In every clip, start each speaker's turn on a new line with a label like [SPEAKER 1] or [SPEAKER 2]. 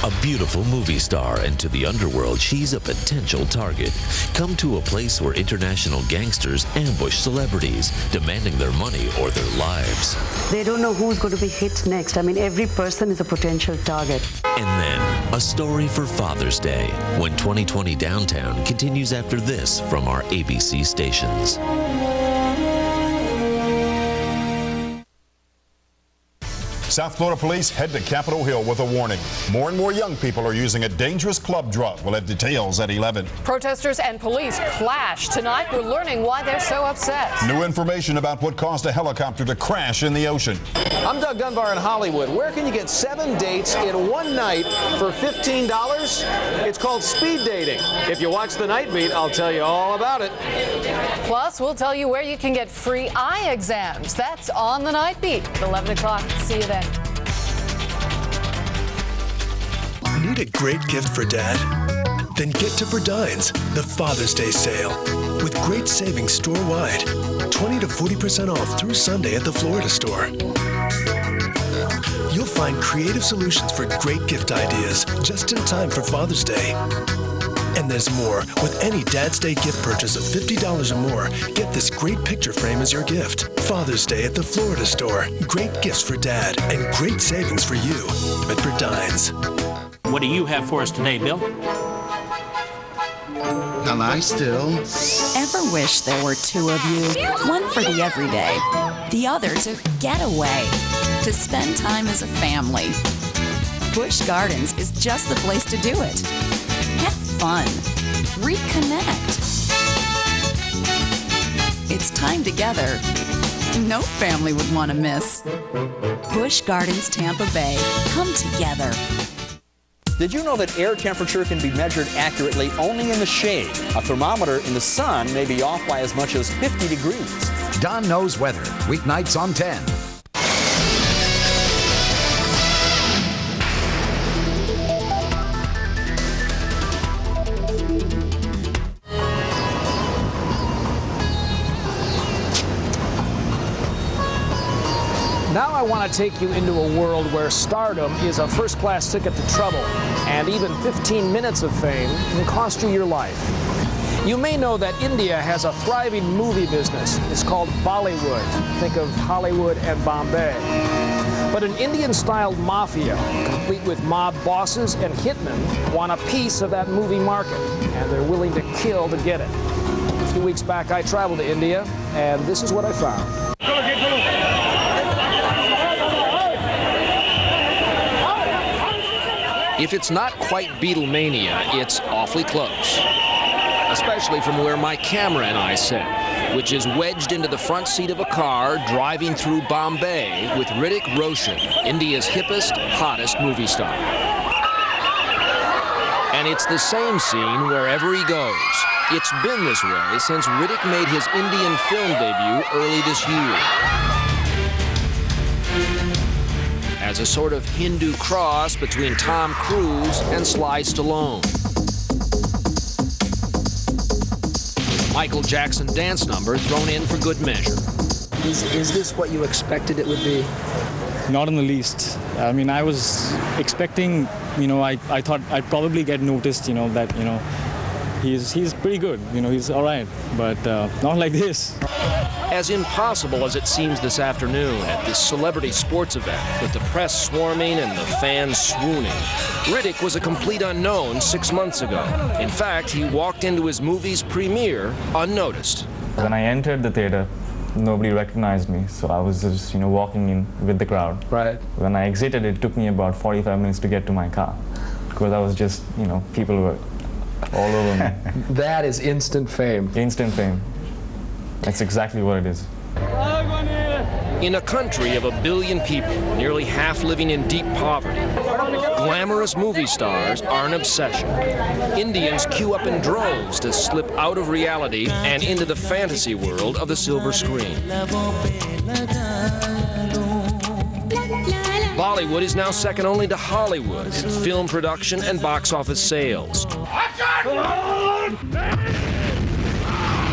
[SPEAKER 1] A beautiful movie star, and to the underworld, she's a potential target. Come to a place where international gangsters ambush celebrities, demanding their money or their lives.
[SPEAKER 2] They don't know who's going to be hit next. I mean, every person is a potential target.
[SPEAKER 1] And then, a story for Father's Day, when 2020 Downtown continues after this from our ABC stations.
[SPEAKER 3] South Florida police head to Capitol Hill with a warning. More and more young people are using a dangerous club drug. We'll have details at 11.
[SPEAKER 4] Protesters and police clash. Tonight, we're learning why they're so upset.
[SPEAKER 3] New information about what caused a helicopter to crash in the ocean.
[SPEAKER 5] I'm Doug Dunbar in Hollywood. Where can you get 7 dates in one night for $15? It's called speed dating. If you watch The Night Beat, I'll tell you all about it.
[SPEAKER 4] Plus, we'll tell you where you can get free eye exams. That's on The Night Beat at 11 o'clock. See you then.
[SPEAKER 6] Need a great gift for Dad? Then get to Verdines, the Father's Day sale. With great savings store-wide. 20 to 40% off through Sunday at the Florida store. You'll find creative solutions for great gift ideas just in time for Father's Day. And there's more. With any Dad's Day gift purchase of $50 or more, get this great picture frame as your gift. Father's Day at the Florida store. Great gifts for Dad and great savings for you at Verdines.
[SPEAKER 7] What do you have for us today, Bill?
[SPEAKER 8] Now lie still.
[SPEAKER 9] Ever wish there were two of you? One for the everyday, the other to get away, to spend time as a family. Busch Gardens is just the place to do it. Have fun. Reconnect. It's time together. No family would want to miss. Busch Gardens Tampa Bay. Come together.
[SPEAKER 5] Did you know that air temperature can be measured accurately only in the shade? A thermometer in the sun may be off by as much as 50 degrees.
[SPEAKER 10] Don knows weather. Weeknights on 10.
[SPEAKER 11] Now I want to take you into a world where stardom is a first-class ticket to trouble, and even 15 minutes of fame can cost you your life. You may know that India has a thriving movie business. It's called Bollywood. Think of Hollywood and Bombay. But an Indian-styled mafia, complete with mob bosses and hitmen, want a piece of that movie market, and they're willing to kill to get it. A few weeks back, I traveled to India, and this is what I found.
[SPEAKER 12] If it's not quite Beatlemania, it's awfully close. Especially from where my camera and I sit, which is wedged into the front seat of a car driving through Bombay with Hrithik Roshan, India's hippest, hottest movie star. And it's the same scene wherever he goes. It's been this way since Hrithik made his Indian film debut early this year. As a sort of Hindu cross between Tom Cruise and Sly Stallone. Michael Jackson dance number thrown in for good measure.
[SPEAKER 11] Is this what you expected it would be?
[SPEAKER 13] Not in the least. I mean, I was expecting, I thought I'd probably get noticed, that, he's pretty good, he's all right, but not like this.
[SPEAKER 12] As impossible as it seems this afternoon at this celebrity sports event with the press swarming and the fans swooning, Hrithik was a complete unknown 6 months ago. In fact, he walked into his movie's premiere unnoticed.
[SPEAKER 13] When I entered the theater, nobody recognized me, so I was just, walking in with the crowd.
[SPEAKER 11] Right.
[SPEAKER 13] When I exited, it took me about 45 minutes to get to my car, because I was just, people were all over me.
[SPEAKER 11] That is instant fame.
[SPEAKER 13] Instant fame. That's exactly what it is.
[SPEAKER 12] In a country of 1 billion people, nearly half living in deep poverty, glamorous movie stars are an obsession. Indians queue up in droves to slip out of reality and into the fantasy world of the silver screen. Bollywood is now second only to Hollywood in film production and box office sales.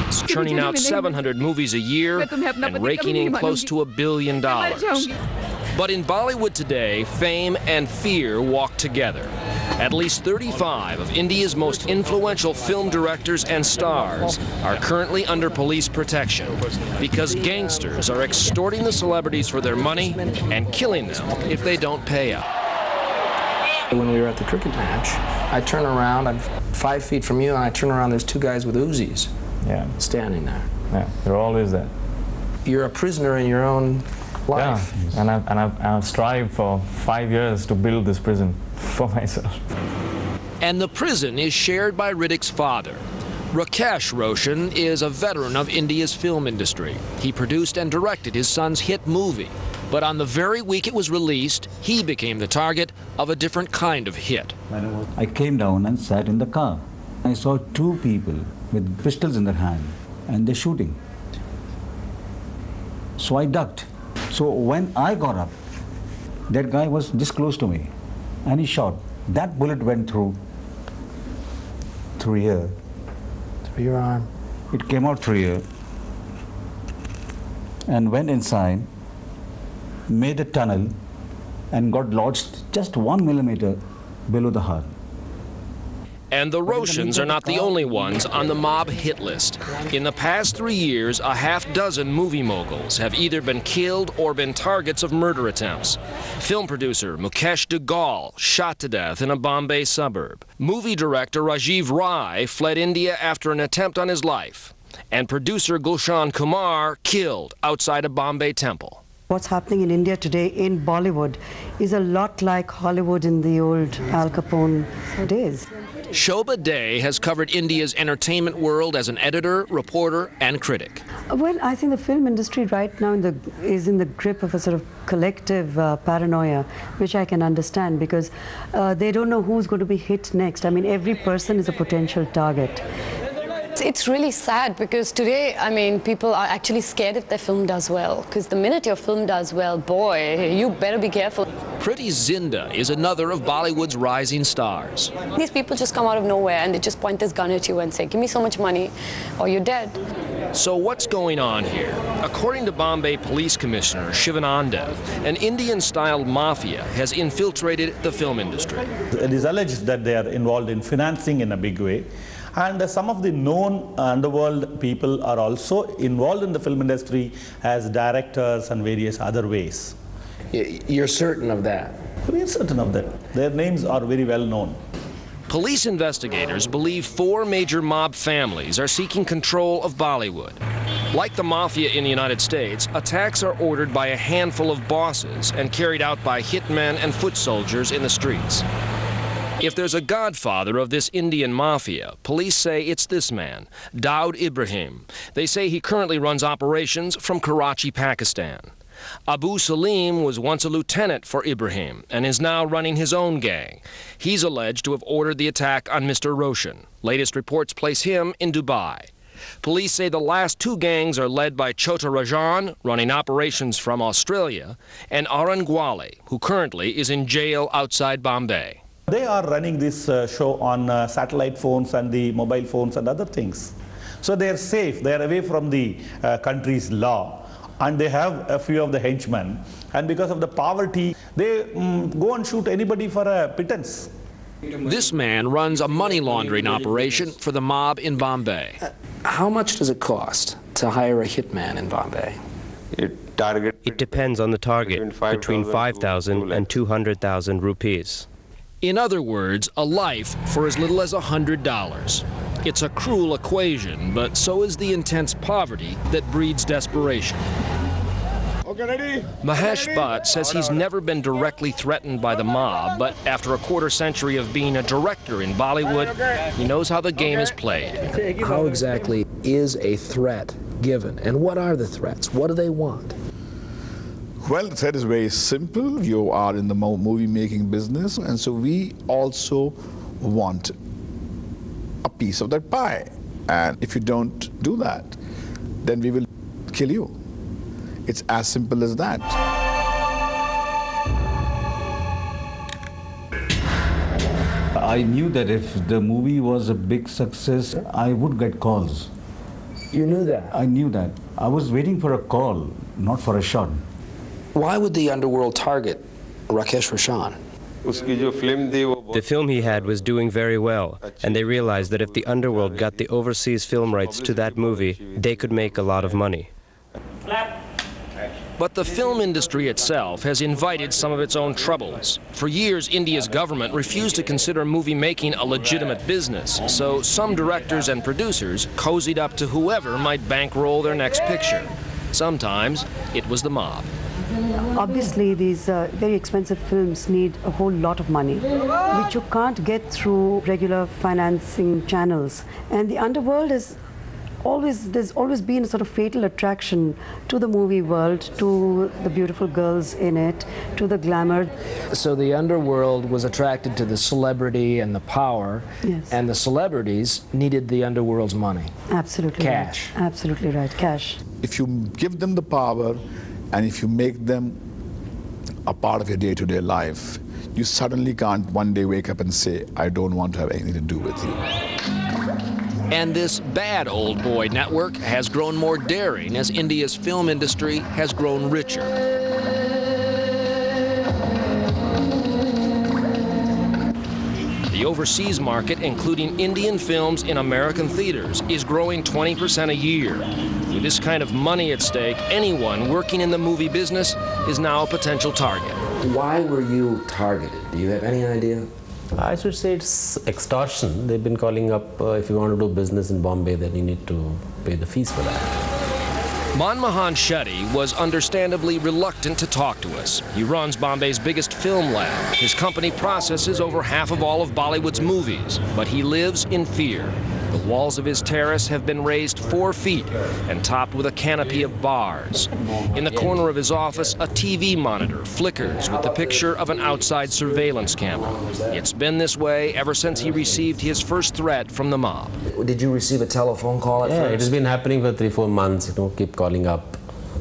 [SPEAKER 12] It's churning out 700 movies a year and raking in close to $1 billion. But in Bollywood today, fame and fear walk together. At least 35 of India's most influential film directors and stars are currently under police protection because gangsters are extorting the celebrities for their money and killing them if they don't pay up.
[SPEAKER 11] When we were at the cricket match, I turn around, I'm 5 feet from you, and I turn around, there's two guys with Uzis standing there.
[SPEAKER 13] Yeah, they're always there.
[SPEAKER 11] You're a prisoner in your own life.
[SPEAKER 13] Yeah, and I've strived for 5 years to build this prison for myself.
[SPEAKER 12] And the prison is shared by Hrithik's father. Rakesh Roshan is a veteran of India's film industry. He produced and directed his son's hit movie. But on the very week it was released, he became the target of a different kind of hit.
[SPEAKER 8] I came down and sat in the car. I saw two people with pistols in their hand, and they're shooting. So I ducked. So when I got up, that guy was this close to me, and he shot. That bullet went through here.
[SPEAKER 11] Through your arm.
[SPEAKER 8] It came out through here, and went inside, made a tunnel, and got lodged just 1 millimeter below the heart.
[SPEAKER 12] And the Roshans are not the only ones on the mob hit list. In the past 3 years, a half-dozen movie moguls have either been killed or been targets of murder attempts. Film producer Mukesh Duggal shot to death in a Bombay suburb. Movie director Rajiv Rai fled India after an attempt on his life. And producer Gulshan Kumar killed outside a Bombay temple.
[SPEAKER 2] What's happening in India today in Bollywood is a lot like Hollywood in the old Al Capone days.
[SPEAKER 12] Shobha Day has covered India's entertainment world as an editor, reporter, and critic.
[SPEAKER 2] Well, I think the film industry right now is in the grip of a sort of collective paranoia, which I can understand because they don't know who's going to be hit next. I mean, every person is a potential target.
[SPEAKER 14] It's really sad because today, I mean, people are actually scared if their film does well. Because the minute your film does well, boy, you better be careful.
[SPEAKER 12] Priti Zinta is another of Bollywood's rising stars.
[SPEAKER 14] These people just come out of nowhere and they just point this gun at you and say, give me so much money or you're dead.
[SPEAKER 12] So what's going on here? According to Bombay Police Commissioner Shivananda, an Indian-style mafia has infiltrated the film industry.
[SPEAKER 15] It is alleged that they are involved in financing in a big way. And some of the known underworld people are also involved in the film industry as directors and various other ways.
[SPEAKER 11] You're certain of that?
[SPEAKER 15] We are certain of that. Their names are very well known.
[SPEAKER 12] Police investigators believe 4 major mob families are seeking control of Bollywood. Like the mafia in the United States, attacks are ordered by a handful of bosses and carried out by hitmen and foot soldiers in the streets. If there's a godfather of this Indian mafia, police say it's this man, Daud Ibrahim. They say he currently runs operations from Karachi, Pakistan. Abu Salim was once a lieutenant for Ibrahim and is now running his own gang. He's alleged to have ordered the attack on Mr. Roshan. Latest reports place him in Dubai. Police say the last 2 gangs are led by Chota Rajan, running operations from Australia, and Arun Gwale, who currently is in jail outside Bombay.
[SPEAKER 15] They are running this show on satellite phones and the mobile phones and other things. So they are safe, they are away from the country's law, and they have a few of the henchmen. And because of the poverty, they go and shoot anybody for a pittance.
[SPEAKER 12] This man runs a money laundering operation for the mob in Bombay.
[SPEAKER 11] How much does it cost to hire a hitman in Bombay?
[SPEAKER 16] It depends on the target, between 5,000 and 200,000 rupees.
[SPEAKER 12] In other words, a life for as little as $100. It's a cruel equation, but so is the intense poverty that breeds desperation. Mahesh Bhatt says he's never been directly threatened by the mob, but after a quarter-century of being a director in Bollywood, he knows how the game is played.
[SPEAKER 11] How exactly is a threat given, and what are the threats? What do they want?
[SPEAKER 17] Well, the threat is very simple. You are in the movie-making business, and so we also want a piece of that pie. And if you don't do that, then we will kill you. It's as simple as that.
[SPEAKER 8] I knew that if the movie was a big success, I would get calls.
[SPEAKER 11] You knew that?
[SPEAKER 8] I knew that. I was waiting for a call, not for a shot.
[SPEAKER 11] Why would the underworld target Rakesh Roshan?
[SPEAKER 16] The film he had was doing very well, and they realized that if the underworld got the overseas film rights to that movie, they could make a lot of money.
[SPEAKER 12] But the film industry itself has invited some of its own troubles. For years, India's government refused to consider movie making a legitimate business, so some directors and producers cozied up to whoever might bankroll their next picture. Sometimes it was the mob.
[SPEAKER 2] Obviously, these very expensive films need a whole lot of money, which you can't get through regular financing channels. And the underworld is there's always been a sort of fatal attraction to the movie world, to the beautiful girls in it, to the glamour.
[SPEAKER 11] So the underworld was attracted to the celebrity and the power,
[SPEAKER 2] yes.
[SPEAKER 11] And the celebrities needed the underworld's money.
[SPEAKER 2] Absolutely.
[SPEAKER 11] Cash.
[SPEAKER 2] Right. Absolutely right, cash.
[SPEAKER 17] If you give them the power and if you make them a part of your day-to-day life, you suddenly can't one day wake up and say, I don't want to have anything to do with you.
[SPEAKER 12] And this bad old boy network has grown more daring as India's film industry has grown richer. The overseas market, including Indian films in American theaters, is growing 20% a year. With this kind of money at stake, anyone working in the movie business is now a potential target.
[SPEAKER 18] Why were you targeted? Do you have any idea?
[SPEAKER 19] I should say it's extortion. They've been calling up, if you want to do business in Bombay, then you need to pay the fees for that.
[SPEAKER 12] Manmohan Shetty was understandably reluctant to talk to us. He runs Bombay's biggest film lab. His company processes over half of all of Bollywood's movies, but he lives in fear. The walls of his terrace have been raised 4 feet and topped with a canopy of bars. In the corner of his office, a TV monitor flickers with the picture of an outside surveillance camera. It's been this way ever since he received his first threat from the mob.
[SPEAKER 18] Did you receive a telephone call at first?
[SPEAKER 19] Yeah, it has been happening for 3-4 months. Keep calling up.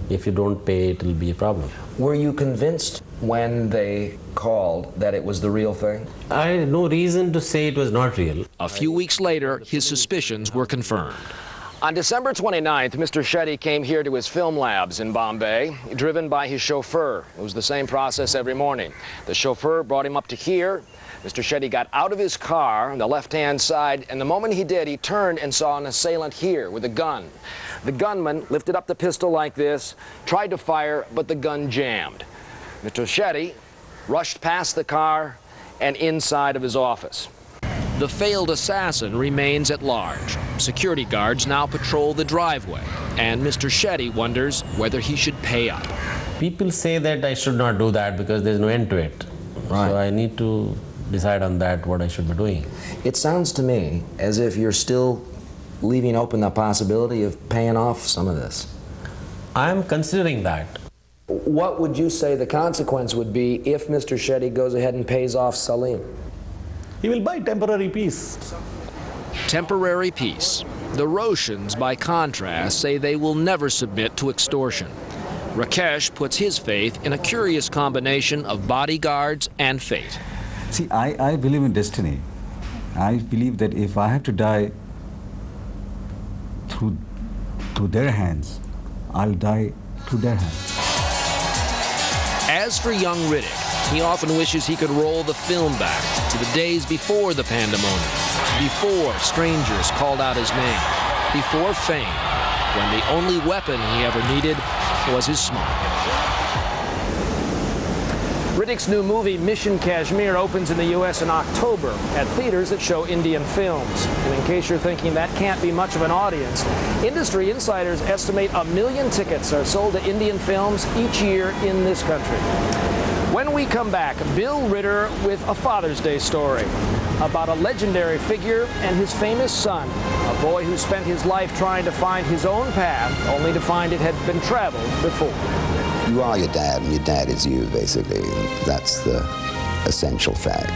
[SPEAKER 19] If you don't pay, it will be a problem.
[SPEAKER 18] Were you convinced when they called that it was the real thing?
[SPEAKER 19] I had no reason to say it was not real.
[SPEAKER 12] A few weeks later, his suspicions were confirmed. On December 29th, Mr. Shetty came here to his film labs in Bombay, driven by his chauffeur. It was the same process every morning. The chauffeur brought him up to here. Mr. Shetty got out of his car on the left-hand side, and the moment he did, he turned and saw an assailant here with a gun. The gunman lifted up the pistol like this, tried to fire, but the gun jammed. Mr. Shetty rushed past the car and inside of his office. The failed assassin remains at large. Security guards now patrol the driveway, and Mr. Shetty wonders whether he should pay up.
[SPEAKER 19] People say that I should not do that because there's no end to it. Right. So I need to decide on that what I should be doing.
[SPEAKER 18] It sounds to me as if you're still leaving open the possibility of paying off some of this.
[SPEAKER 19] I'm considering that.
[SPEAKER 18] What would you say the consequence would be if Mr. Shetty goes ahead and pays off Salim?
[SPEAKER 15] He will buy temporary peace.
[SPEAKER 12] Temporary peace. The Roshans, by contrast, say they will never submit to extortion. Rakesh puts his faith in a curious combination of bodyguards and fate.
[SPEAKER 8] See, I believe in destiny. I believe that if I have to die through their hands, I'll die through their hands.
[SPEAKER 12] As for young Riddick, he often wishes he could roll the film back to the days before the pandemonium, before strangers called out his name, before fame, when the only weapon he ever needed was his smile.
[SPEAKER 11] Riddick's new movie, Mission Kashmir, opens in the U.S. in October at theaters that show Indian films. And in case you're thinking that can't be much of an audience, industry insiders estimate 1 million tickets are sold to Indian films each year in this country. When we come back, Bill Ritter with a Father's Day story about a legendary figure and his famous son, a boy who spent his life trying to find his own path, only to find it had been traveled before.
[SPEAKER 20] You are your dad, and your dad is you, basically. That's the essential fact.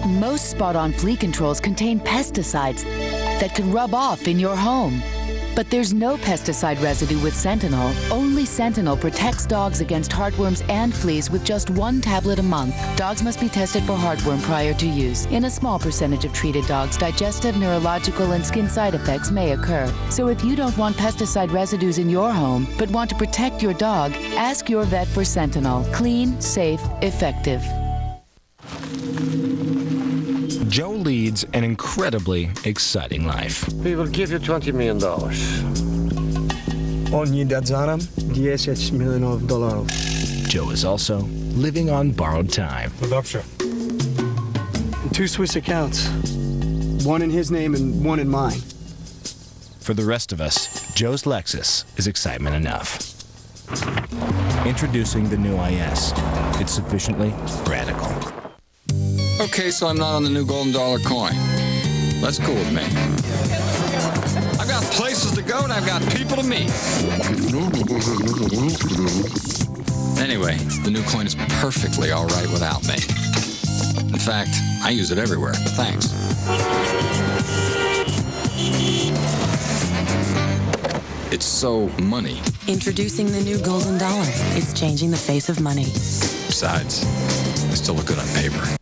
[SPEAKER 21] Most spot-on flea controls contain pesticides that could rub off in your home. But there's no pesticide residue with Sentinel. Only Sentinel protects dogs against heartworms and fleas with just 1 tablet a month. Dogs must be tested for heartworm prior to use. In a small percentage of treated dogs, digestive, neurological, and skin side effects may occur. So if you don't want pesticide residues in your home, but want to protect your dog, ask your vet for Sentinel. Clean, safe, effective.
[SPEAKER 22] Joe leads an incredibly exciting life.
[SPEAKER 23] We will give you $20 million.
[SPEAKER 24] Oni dadzą nam $10 milionów.
[SPEAKER 22] Joe is also living on borrowed time.
[SPEAKER 24] Dobrze. 2 Swiss accounts. 1 in his name and 1 in mine.
[SPEAKER 22] For the rest of us, Joe's Lexus is excitement enough. Introducing the new IS. It's sufficiently radical.
[SPEAKER 25] Okay, so I'm not on the new $Golden coin. That's cool with me. I've got places to go and I've got people to meet. Anyway, the new coin is perfectly all right without me. In fact, I use it everywhere. Thanks. It's so money.
[SPEAKER 26] Introducing the new $Golden. It's changing the face of money.
[SPEAKER 25] Besides, I still look good on paper.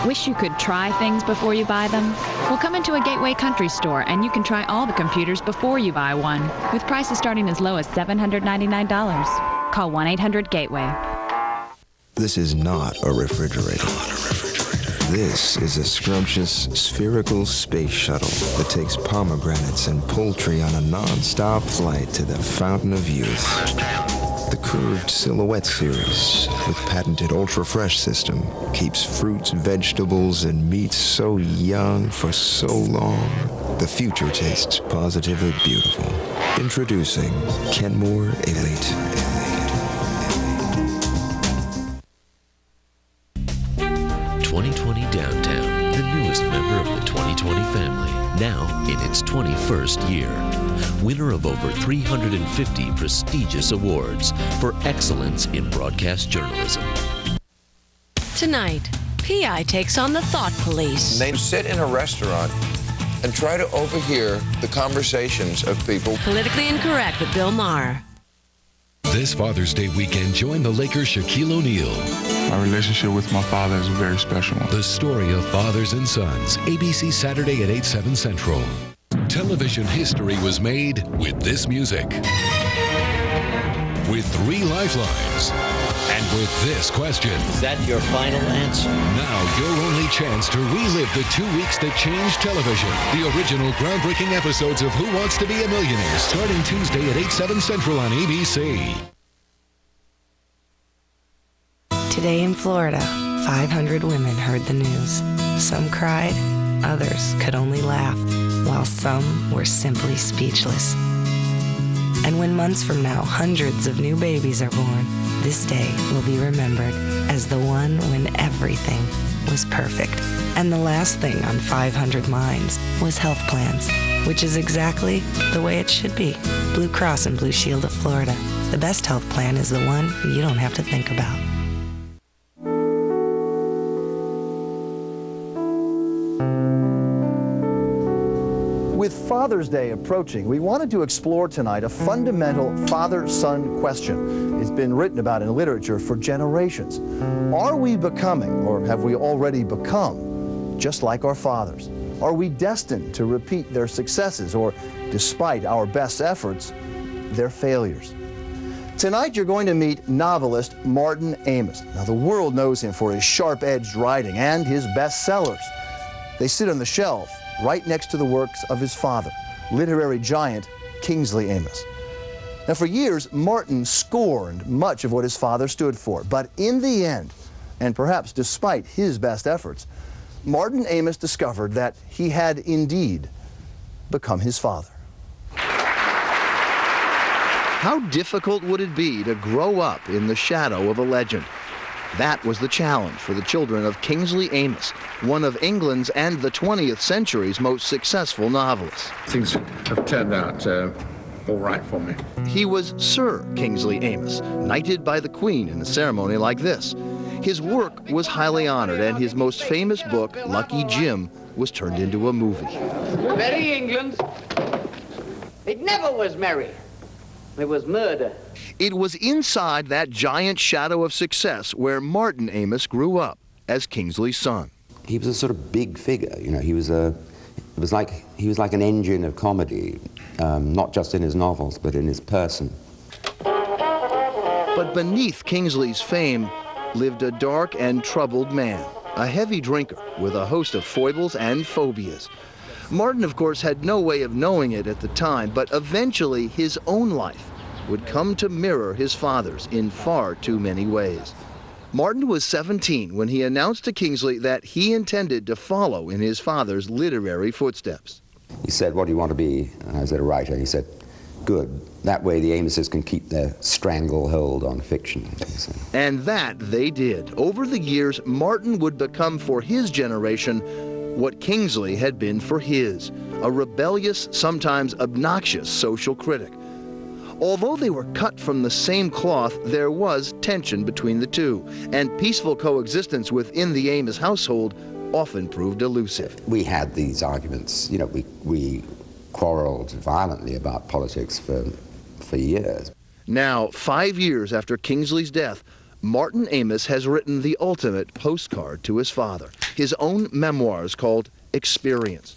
[SPEAKER 27] Wish you could try things before you buy them? Well, come into a Gateway Country store and you can try all the computers before you buy one, with prices starting as low as $799. Call 1-800-GATEWAY.
[SPEAKER 28] This is not a refrigerator. This is a scrumptious, spherical space shuttle that takes pomegranates and poultry on a non-stop flight to the fountain of youth. The curved Silhouette series with patented ultra-fresh system keeps fruits, vegetables, and meats so young for so long. The future tastes positively beautiful. Introducing Kenmore Elite.
[SPEAKER 1] 2020 Downtown, the newest member of the 2020 family, now in its 21st year. Winner of over 350 prestigious awards for excellence in broadcast journalism.
[SPEAKER 29] Tonight, PI takes on the Thought Police.
[SPEAKER 30] They sit in a restaurant and try to overhear the conversations of people.
[SPEAKER 29] Politically Incorrect with Bill Maher.
[SPEAKER 31] This Father's Day weekend, join the Lakers' Shaquille O'Neal.
[SPEAKER 32] My relationship with my father is a very special one.
[SPEAKER 31] The story of fathers and sons. ABC Saturday at 8/7 Central. Television history was made with this music. With 3 lifelines. And with this question.
[SPEAKER 33] Is that your final answer?
[SPEAKER 31] Now your only chance to relive the 2 weeks that changed television. The original groundbreaking episodes of Who Wants to Be a Millionaire, starting Tuesday at 8/7 Central on ABC.
[SPEAKER 26] Today in Florida, 500 women heard the news. Some cried, others could only laugh, while some were simply speechless. And when months from now, hundreds of new babies are born, this day will be remembered as the one when everything was perfect. And the last thing on 500 minds was health plans, which is exactly the way it should be. Blue Cross and Blue Shield of Florida. The best health plan is the one you don't have to think about.
[SPEAKER 34] With Father's Day approaching, we wanted to explore tonight a fundamental father-son question. It's been written about in literature for generations. Are we becoming, or have we already become, just like our fathers? Are we destined to repeat their successes, or, despite our best efforts, their failures? Tonight, you're going to meet novelist Martin Amis. Now, the world knows him for his sharp-edged writing and his bestsellers. They sit on the shelf right next to the works of his father, literary giant Kingsley Amis. Now, for years, Martin scorned much of what his father stood for, but in the end, and perhaps despite his best efforts, Martin Amis discovered that he had indeed become his father. How difficult would it be to grow up in the shadow of a legend? That was the challenge for the children of Kingsley Amis, one of England's and the 20th century's most successful novelists.
[SPEAKER 30] Things have turned out all right for me.
[SPEAKER 34] He was Sir Kingsley Amis, knighted by the Queen in a ceremony like this. His work was highly honored, and his most famous book, Lucky Jim, was turned into a movie.
[SPEAKER 2] Merry England. It never was merry. It was murder.
[SPEAKER 34] It was inside that giant shadow of success where Martin Amis grew up as Kingsley's son.
[SPEAKER 20] He was a sort of big figure, you know. He was like an engine of comedy, not just in his novels, but in his person.
[SPEAKER 34] But beneath Kingsley's fame lived a dark and troubled man, a heavy drinker with a host of foibles and phobias. Martin, of course, had no way of knowing it at the time, but eventually his own life would come to mirror his father's in far too many ways. Martin was 17 when he announced to Kingsley that he intended to follow in his father's literary footsteps.
[SPEAKER 20] He said, "What do you want to be?" And I said, "A writer." And he said, "Good. That way the Amises can keep their stranglehold on fiction."
[SPEAKER 34] And that they did. Over the years, Martin would become for his generation what Kingsley had been for his, a rebellious, sometimes obnoxious social critic. Although they were cut from the same cloth, there was tension between the two, and peaceful coexistence within the Amis household often proved elusive.
[SPEAKER 20] We had these arguments, you know, we quarreled violently about politics for years.
[SPEAKER 34] Now, 5 years after Kingsley's death, Martin Amis has written the ultimate postcard to his father, his own memoirs called Experience.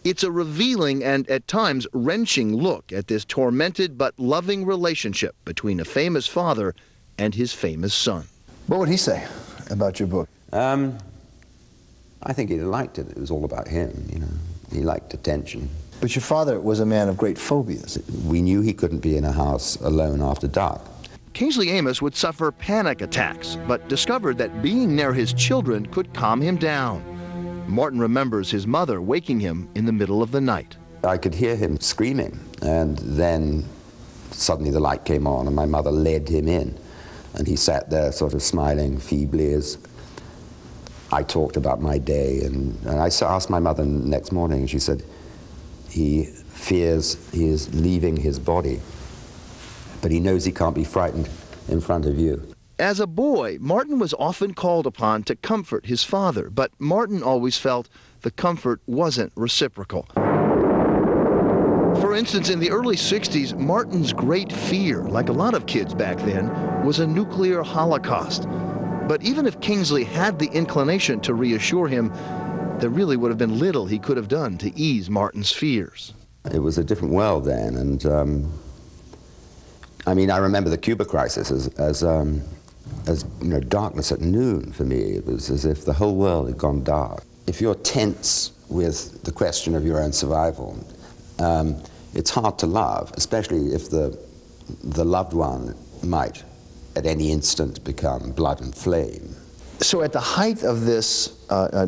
[SPEAKER 34] It's a revealing and at times wrenching look at this tormented but loving relationship between a famous father and his famous son. What would he say about your book?
[SPEAKER 20] I think he liked it. It was all about him, you know. He liked attention.
[SPEAKER 34] But your father was a man of great phobias.
[SPEAKER 20] We knew he couldn't be in a house alone after dark.
[SPEAKER 34] Kingsley Amis would suffer panic attacks, but discovered that being near his children could calm him down. Martin remembers his mother waking him in the middle of the night.
[SPEAKER 20] I could hear him screaming, and then suddenly the light came on, and my mother led him in. And he sat there sort of smiling feebly as I talked about my day. And I asked my mother the next morning, and she said, "He fears he is leaving his body, but he knows he can't be frightened in front of you."
[SPEAKER 34] As a boy, Martin was often called upon to comfort his father, but Martin always felt the comfort wasn't reciprocal. For instance, in the early 60s, Martin's great fear, like a lot of kids back then, was a nuclear holocaust. But even if Kingsley had the inclination to reassure him, there really would have been little he could have done to ease Martin's fears.
[SPEAKER 20] It was a different world then, and I mean, I remember the Cuba crisis as you know, darkness at noon for me. It was as if the whole world had gone dark. If you're tense with the question of your own survival, it's hard to love, especially if the loved one might at any instant become blood and flame.
[SPEAKER 34] So at the height of this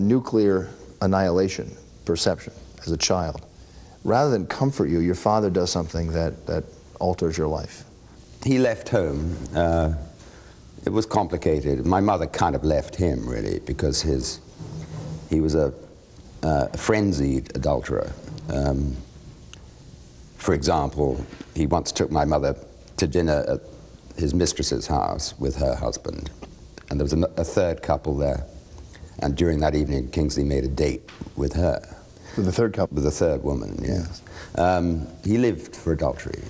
[SPEAKER 34] nuclear annihilation perception as a child, rather than comfort you, your father does something that alters your life.
[SPEAKER 20] He left home. It was complicated. My mother kind of left him, really, because he was a frenzied adulterer. For example, he once took my mother to dinner at his mistress's house with her husband, and there was a third couple there. And during that evening, Kingsley made a date with her.
[SPEAKER 34] With the third couple?
[SPEAKER 20] With the third woman, yes. He lived for adultery.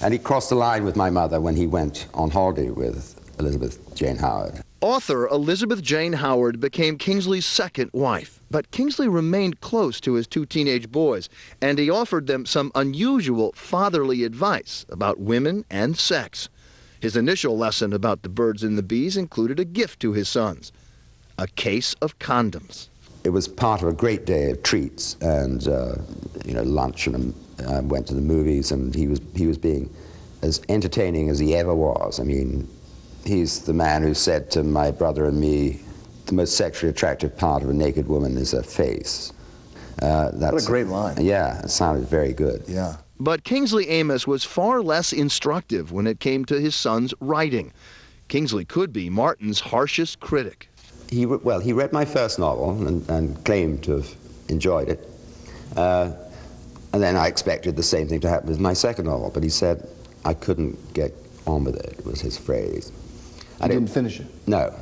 [SPEAKER 20] And he crossed the line with my mother when he went on holiday with Elizabeth Jane Howard.
[SPEAKER 34] Author Elizabeth Jane Howard became Kingsley's second wife, but Kingsley remained close to his two teenage boys, and he offered them some unusual fatherly advice about women and sex. His initial lesson about the birds and the bees included a gift to his sons, a case of condoms.
[SPEAKER 20] It was part of a great day of treats and you know, lunch, and went to the movies, and he was being as entertaining as he ever was. I mean, he's the man who said to my brother and me, the most sexually attractive part of a naked woman is her face. What
[SPEAKER 34] a great line.
[SPEAKER 20] Yeah, it sounded very good.
[SPEAKER 34] Yeah. But Kingsley Amis was far less instructive when it came to his son's writing. Kingsley could be Martin's harshest critic.
[SPEAKER 20] He read my first novel and claimed to have enjoyed it. And then I expected the same thing to happen with my second novel, but he said I couldn't get on with it, was his phrase.
[SPEAKER 34] And you didn't finish it?
[SPEAKER 20] No.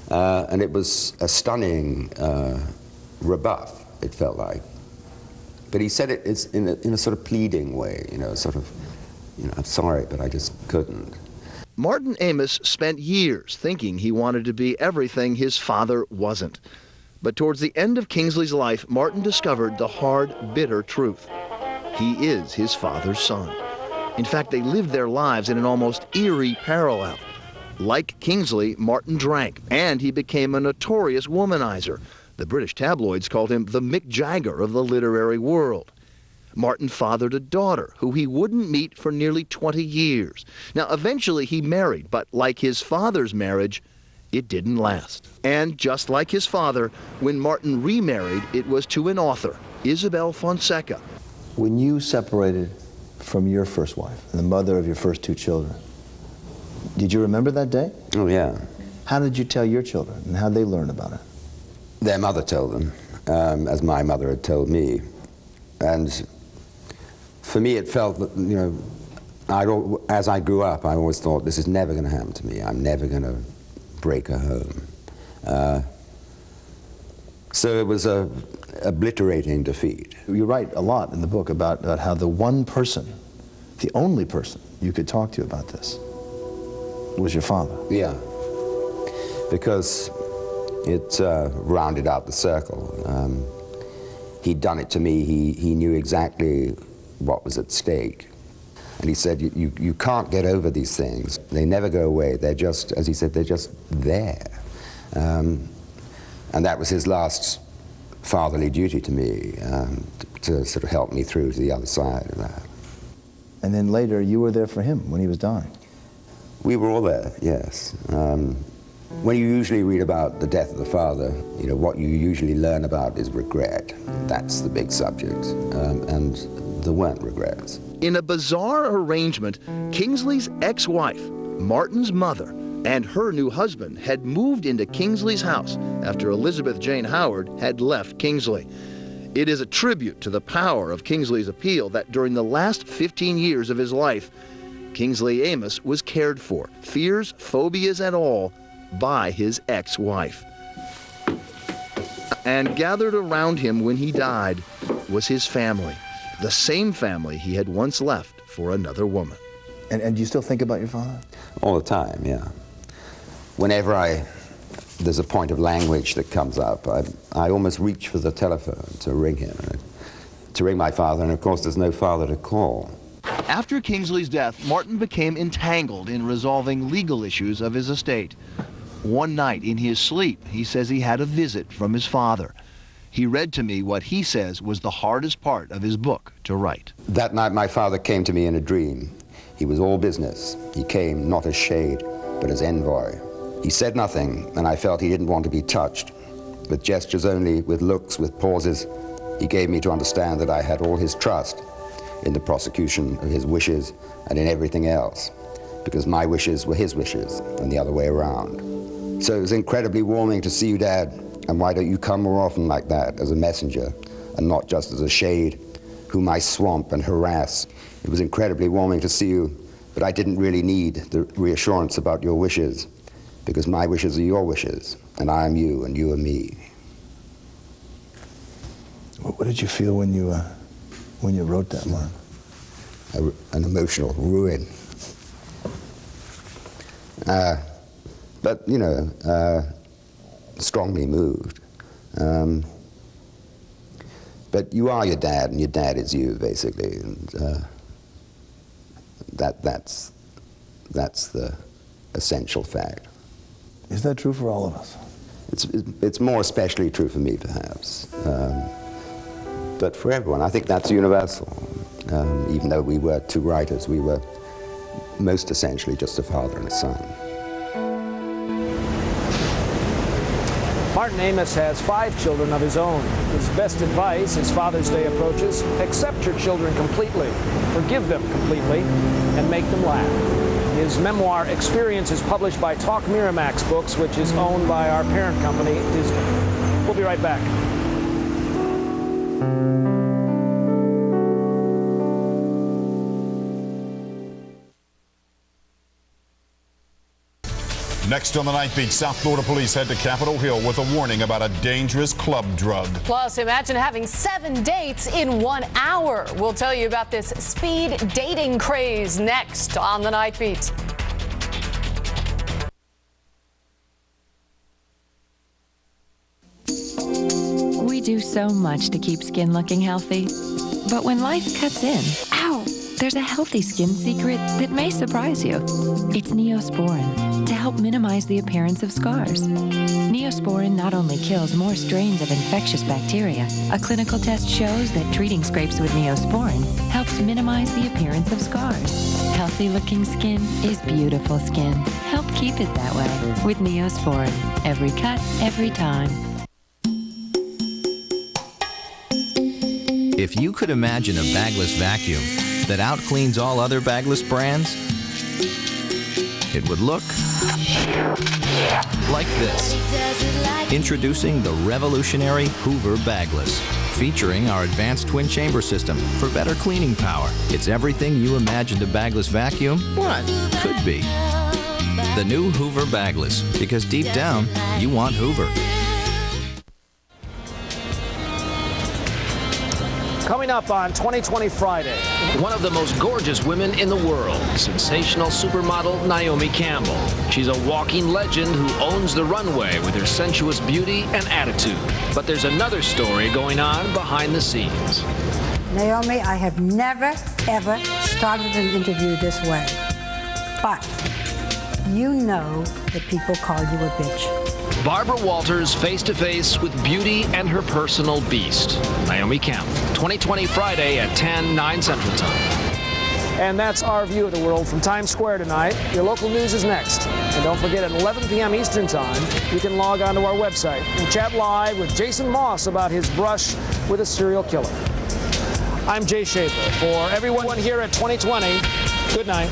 [SPEAKER 20] And it was a stunning rebuff, it felt like. But he said it in a sort of pleading way, sort of, I'm sorry, but I just couldn't.
[SPEAKER 34] Martin Amis spent years thinking he wanted to be everything his father wasn't. But towards the end of Kingsley's life, Martin discovered the hard, bitter truth. He is his father's son. In fact, they lived their lives in an almost eerie parallel. Like Kingsley, Martin drank, and he became a notorious womanizer. The British tabloids called him the Mick Jagger of the literary world. Martin fathered a daughter who he wouldn't meet for nearly 20 years. Now, eventually he married, but like his father's marriage, it didn't last. And just like his father, when Martin remarried, it was to an author, Isabel Fonseca. When you separated from your first wife, and the mother of your first two children, did you remember that day?
[SPEAKER 20] Oh, yeah.
[SPEAKER 34] How did you tell your children, and how did they learn about it?
[SPEAKER 20] Their mother told them, as my mother had told me. And for me, it felt that, as I grew up, I always thought, this is never going to happen to me. I'm never going to break a home. So it was a obliterating defeat.
[SPEAKER 34] You write a lot in the book about how the one person, the only person you could talk to about this was your father.
[SPEAKER 20] Yeah, because it rounded out the circle. He'd done it to me. He knew exactly what was at stake. And he said, you can't get over these things. They never go away. They're just, as he said, they're just there. And that was his last fatherly duty to me, to sort of help me through to the other side of that.
[SPEAKER 34] And then later, you were there for him when he was dying.
[SPEAKER 20] We were all there, yes. When you usually read about the death of the father, what you usually learn about is regret. That's the big subject, and there weren't regrets.
[SPEAKER 34] In a bizarre arrangement, Kingsley's ex-wife, Martin's mother, and her new husband had moved into Kingsley's house after Elizabeth Jane Howard had left Kingsley. It is a tribute to the power of Kingsley's appeal that during the last 15 years of his life, Kingsley Amis was cared for, fears, phobias, and all, by his ex-wife. And gathered around him when he died was his family, the same family he had once left for another woman. And do you still think about your father?
[SPEAKER 20] All the time, yeah. Whenever there's a point of language that comes up, I almost reach for the telephone to ring him, to ring my father, and of course there's no father to call. After Kingsley's death, Martin became entangled in resolving legal issues of his estate. One night in his sleep, he says he had a visit from his father. He read to me what he says was the hardest part of his book to write. That night my father came to me in a dream. He was all business. He came not as shade, but as envoy. He said nothing, and I felt he didn't want to be touched. With gestures only, with looks, with pauses, he gave me to understand that I had all his trust in the prosecution of his wishes and in everything else, because my wishes were his wishes and the other way around. So it was incredibly warming to see you, Dad, and why don't you come more often like that as a messenger and not just as a shade whom I swamp and harass. It was incredibly warming to see you, but I didn't really need the reassurance about your wishes, because my wishes are your wishes, and I am you and you are me.
[SPEAKER 34] What did you feel when you wrote that, Mark?
[SPEAKER 20] An emotional ruin. But, strongly moved. But you are your dad, and your dad is you, basically. And that's the essential fact.
[SPEAKER 34] Is that true for all of us?
[SPEAKER 20] It's more especially true for me, perhaps. But for everyone, I think that's universal. Even though we were two writers, we were most essentially just a father and a son.
[SPEAKER 11] Martin Amis has 5 children of his own. His best advice as Father's Day approaches: accept your children completely, forgive them completely, and make them laugh. His memoir, Experience, is published by Talk Miramax Books, which is owned by our parent company, Disney. We'll be right back.
[SPEAKER 3] Next on the Night Beat, South Florida police head to Capitol Hill with a warning about a dangerous club drug.
[SPEAKER 4] Plus, imagine having 7 dates in 1 hour. We'll tell you about this speed dating craze next on the Night Beat.
[SPEAKER 27] We do so much to keep skin looking healthy. But when life cuts in, ow, there's a healthy skin secret that may surprise you. It's Neosporin, to help minimize the appearance of scars. Neosporin not only kills more strains of infectious bacteria, a clinical test shows that treating scrapes with Neosporin helps minimize the appearance of scars. Healthy-looking skin is beautiful skin. Help keep it that way with Neosporin. Every cut, every time.
[SPEAKER 5] If you could imagine a bagless vacuum that outcleans all other bagless brands, it would look like this. Introducing the revolutionary Hoover Bagless, featuring our advanced twin chamber system for better cleaning power. It's everything you imagined a bagless vacuum could be. The new Hoover Bagless, because deep down, you want Hoover.
[SPEAKER 11] Coming up on 2020 Friday.
[SPEAKER 12] One of the most gorgeous women in the world, sensational supermodel Naomi Campbell. She's a walking legend who owns the runway with her sensuous beauty and attitude. But there's another story going on behind the scenes.
[SPEAKER 6] Naomi, I have never, ever started an interview this way. But you know that people call you a bitch.
[SPEAKER 12] Barbara Walters face-to-face with beauty and her personal beast, Naomi Campbell. 2020 Friday at 10, 9 Central Time.
[SPEAKER 11] And that's our view of the world from Times Square tonight. Your local news is next. And don't forget, at 11 p.m. Eastern Time, you can log on to our website and chat live with Jason Moss about his brush with a serial killer. I'm Jay Schaefer. For everyone here at 2020, good night.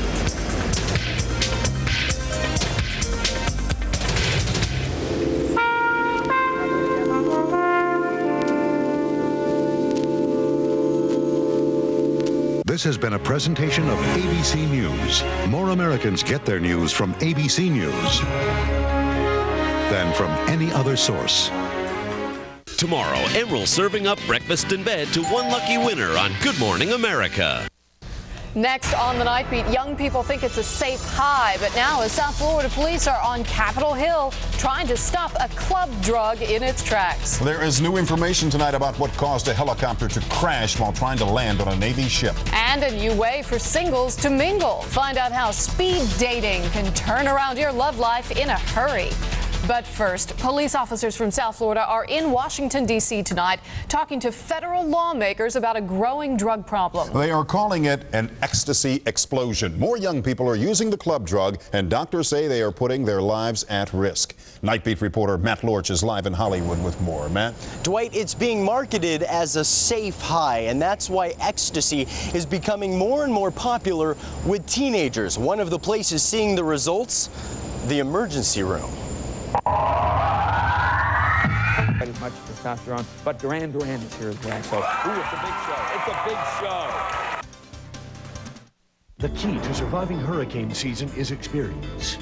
[SPEAKER 7] This has been a presentation of ABC News. More Americans get their news from ABC News than from any other source.
[SPEAKER 1] Tomorrow, Emeril serving up breakfast in bed to one lucky winner on Good Morning America.
[SPEAKER 4] Next on the Night Beat, young people think it's a safe high, but now as South Florida police are on Capitol Hill trying to stop a club drug in its tracks.
[SPEAKER 3] There is new information tonight about what caused a helicopter to crash while trying to land on a Navy ship.
[SPEAKER 4] And a new way for singles to mingle. Find out how speed dating can turn around your love life in a hurry. But first, police officers from South Florida are in Washington, D.C. tonight talking to federal lawmakers about a growing drug problem.
[SPEAKER 3] They are calling it an ecstasy explosion. More young people are using the club drug, and doctors say they are putting their lives at risk. Night Beat reporter Matt Lorch is live in Hollywood with more. Matt?
[SPEAKER 9] Dwight, it's being marketed as a safe high, and that's why ecstasy is becoming more and more popular with teenagers. One of the places seeing the results, the emergency room.
[SPEAKER 10] As much testosterone, but Duran Duran is here as well. So, ooh, it's a big show. It's a big show.
[SPEAKER 13] The key to surviving hurricane season is experience.